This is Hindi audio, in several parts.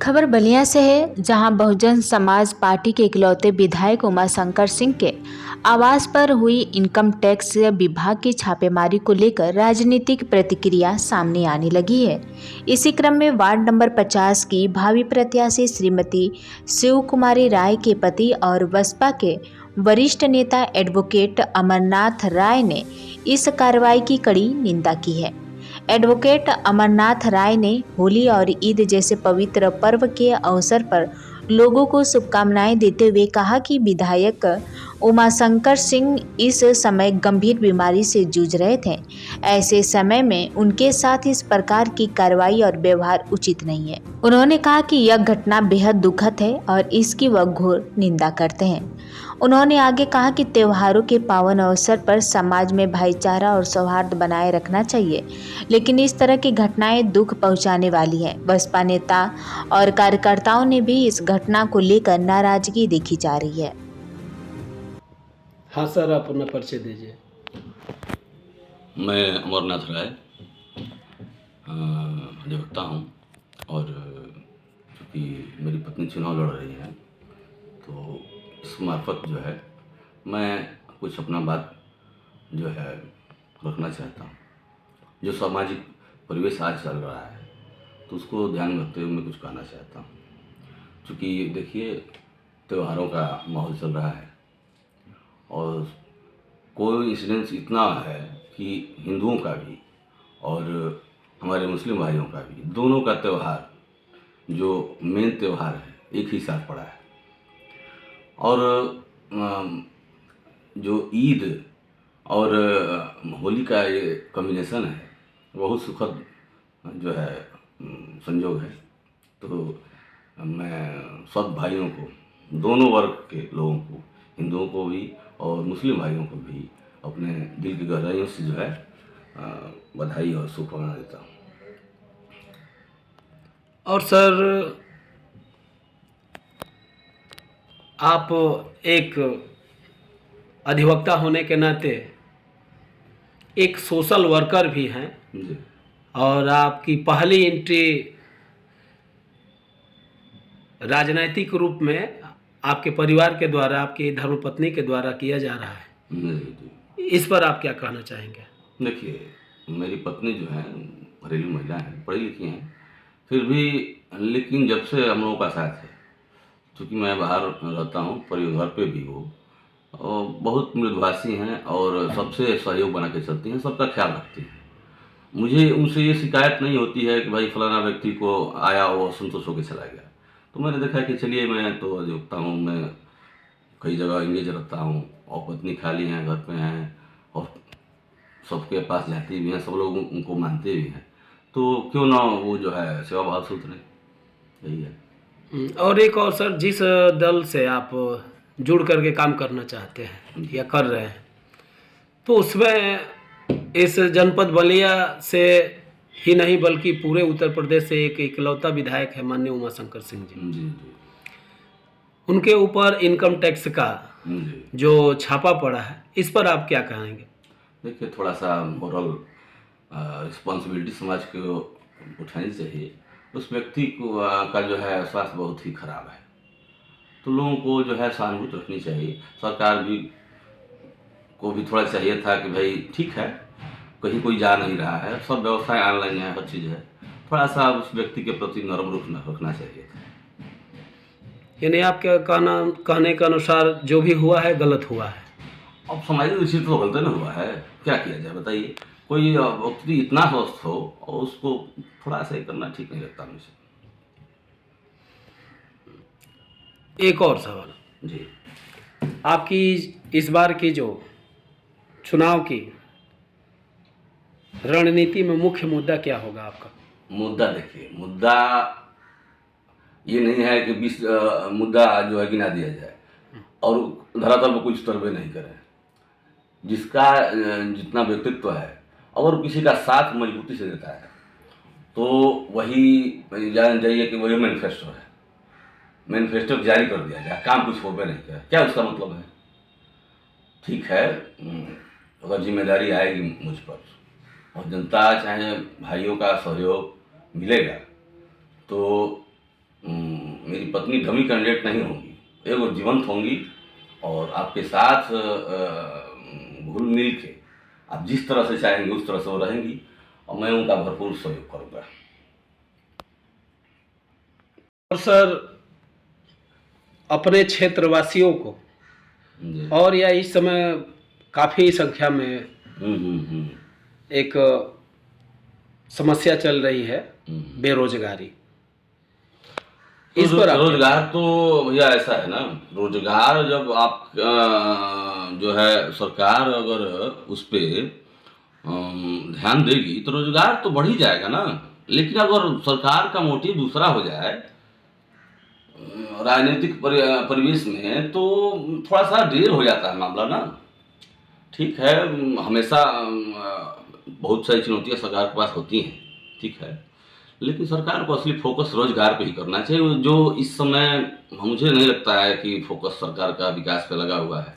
खबर बलिया से है, जहां बहुजन समाज पार्टी के इकलौते विधायक उमाशंकर सिंह के आवास पर हुई इनकम टैक्स विभाग की छापेमारी को लेकर राजनीतिक प्रतिक्रिया सामने आने लगी है। इसी क्रम में वार्ड नंबर 50 की भावी प्रत्याशी श्रीमती शिव कुमारी राय के पति और बसपा के वरिष्ठ नेता एडवोकेट अमरनाथ राय ने इस कार्रवाई की कड़ी निंदा की है। एडवोकेट अमरनाथ राय ने होली और ईद जैसे पवित्र पर्व के अवसर पर लोगों को शुभकामनाएं देते हुए कहा कि विधायक उमाशंकर सिंह इस समय गंभीर बीमारी से जूझ रहे थे। ऐसे समय में उनके साथ इस प्रकार की कार्रवाई और व्यवहार उचित नहीं है। उन्होंने कहा कि यह घटना बेहद दुखद है और इसकी वह घोर निंदा करते हैं। उन्होंने आगे कहा कि त्योहारों के पावन अवसर पर समाज में भाईचारा और सौहार्द बनाए रखना चाहिए, लेकिन इस तरह की घटनाएं दुख पहुंचाने वाली हैं। बसपा नेता और कार्यकर्ताओं ने भी इस घटना को लेकर नाराजगी देखी जा रही है। हाँ सर, आप अपना परिचय दीजिए। मैं अमरनाथ राय अधिवक्ता हूँ और चूँकि मेरी पत्नी चुनाव लड़ रही है तो इस मार्फत जो है मैं कुछ अपना बात जो है रखना चाहता हूँ। जो सामाजिक परिवेश आज चल रहा है तो उसको ध्यान में रखते हुए मैं कुछ कहना चाहता हूँ। चूँकि देखिए, त्योहारों का माहौल चल रहा है और कोई इंसिडेंस इतना है कि हिंदुओं का भी और हमारे मुस्लिम भाइयों का भी, दोनों का त्यौहार जो मेन त्यौहार है एक ही साथ पड़ा है। और जो ईद और होली का ये कॉम्बिनेशन है बहुत सुखद जो है संयोग है। तो मैं सब भाइयों को, दोनों वर्ग के लोगों को, हिंदुओं को भी और मुस्लिम भाइयों को भी अपने दिल की गहराइयों से जो है बधाई और शुभकामना देता हूँ। और सर, आप एक अधिवक्ता होने के नाते एक सोशल वर्कर भी हैं जी। और आपकी पहली एंट्री राजनैतिक रूप में आपके परिवार के द्वारा, आपकी धर्मपत्नी के द्वारा किया जा रहा है। जी। इस पर आप क्या कहना चाहेंगे? देखिए, मेरी पत्नी जो है घरेलू महिला है, पढ़ी लिखी हैं, फिर भी लेकिन जब से हम लोगों का साथ है, क्योंकि मैं बाहर रहता हूँ, परिवार पे भी वो और बहुत मृदुभाषी हैं और सबसे सहयोग बना के चलती हैं, सबका ख्याल रखती हैं। मुझे उनसे ये शिकायत नहीं होती है कि भाई फलाना व्यक्ति को आया वो संतुष्ट होकर चला गया। तो मैंने देखा कि चलिए, मैं तो अधिवक्ता हूँ, मैं कई जगह इंगेज रहता हूँ और पत्नी खाली हैं, घर पे हैं और सबके पास जाती भी हैं, सब लोग उनको मानते भी हैं, तो क्यों ना वो जो है सेवा भाव से उतरे। यही है। और एक और सर, जिस दल से आप जुड़ करके काम करना चाहते हैं या कर रहे हैं, तो उसमें इस जनपद बलिया से ही नहीं बल्कि पूरे उत्तर प्रदेश से एक इकलौता विधायक है माननीय उमाशंकर सिंह जी। जी। उनके ऊपर इनकम टैक्स का जी। जो छापा पड़ा है, इस पर आप क्या कहेंगे? देखिए, थोड़ा सा मोरल रिस्पॉन्सिबिलिटी समाज को उठानी चाहिए। उस व्यक्ति को का जो है स्वास्थ्य बहुत ही खराब है, तो लोगों को जो है सहानुभूति रखनी चाहिए। सरकार भी को भी थोड़ा चाहिए था कि भाई ठीक है, कहीं कोई जा नहीं रहा है, सब व्यवस्थाएं ऑनलाइन है, हर चीज़ है, थोड़ा सा उस व्यक्ति के प्रति नरम रुख रखना चाहिए था। यानी आपके कहने के अनुसार जो भी हुआ है गलत हुआ है। अब सामाजिक दृष्टि तो गलत न हुआ है, क्या किया जाए बताइए। कोई व्यक्ति इतना स्वस्थ हो और उसको थोड़ा सा करना ठीक नहीं लगता मुझे। एक और सवाल जी। आपकी इस बार की जो चुनाव की रणनीति में मुख्य मुद्दा क्या होगा आपका? मुद्दा देखिए, मुद्दा ये नहीं है कि 20 मुद्दा जो है गिना दिया जाए और धरातल पर कुछ सर्वे नहीं करें। जिसका जितना व्यक्तित्व है, अगर किसी का साथ मजबूती से देता है तो वही जान जाइए कि वही मैनिफेस्टो है। मैनिफेस्टो जारी कर दिया जाए, काम कुछ हो नहीं किया, क्या उसका मतलब है? ठीक है, अगर जिम्मेदारी आएगी मुझ पर और जनता चाहे भाइयों का सहयोग मिलेगा तो मेरी पत्नी डमी कैंडिडेट नहीं होंगी, वो जीवंत होंगी और आपके साथ घुल मिल के आप जिस तरह से चाहेंगे उस तरह से वो रहेंगी और मैं उनका भरपूर सहयोग करूँगा। और सर, अपने क्षेत्रवासियों को जी। और या इस समय काफ़ी संख्या में एक समस्या चल रही है, बेरोजगारी। इस पर आप रोजगार तो भैया ऐसा है ना, रोजगार जब आप जो है सरकार अगर उस पे ध्यान देगी तो रोजगार तो बढ़ ही जाएगा ना। लेकिन अगर सरकार का मोटिव दूसरा हो जाए राजनीतिक परिवेश में तो थोड़ा सा देर हो जाता है मामला ना। ठीक है, हमेशा बहुत सारी चुनौतियां सरकार के पास होती हैं, ठीक है, लेकिन सरकार को असली फोकस रोजगार पे ही करना चाहिए। जो इस समय मुझे नहीं लगता है कि फोकस सरकार का विकास पे लगा हुआ है।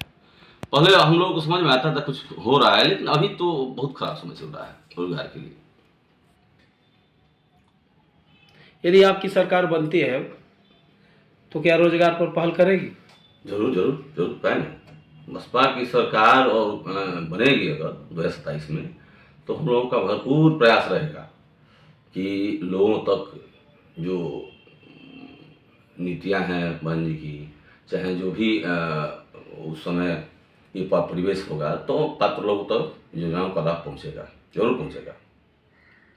पहले हम लोगों को समझ में आता था कुछ हो रहा है, लेकिन अभी तो बहुत खराब समय चल रहा है रोजगार के लिए। यदि आपकी सरकार बनती है तो क्या रोजगार पर पहल करेगी? जरूर जरूर जरूर, क्या नहीं, बसपा की सरकार और बनेगी अगर 2027 में तो हम लोगों का भरपूर प्रयास रहेगा कि लोगों तक जो नीतियां हैं बहन जी की, चाहे जो भी उस समय ये परिवेश होगा तो पात्र लोगों तक योजनाओं का लाभ पहुंचेगा, जरूर पहुंचेगा।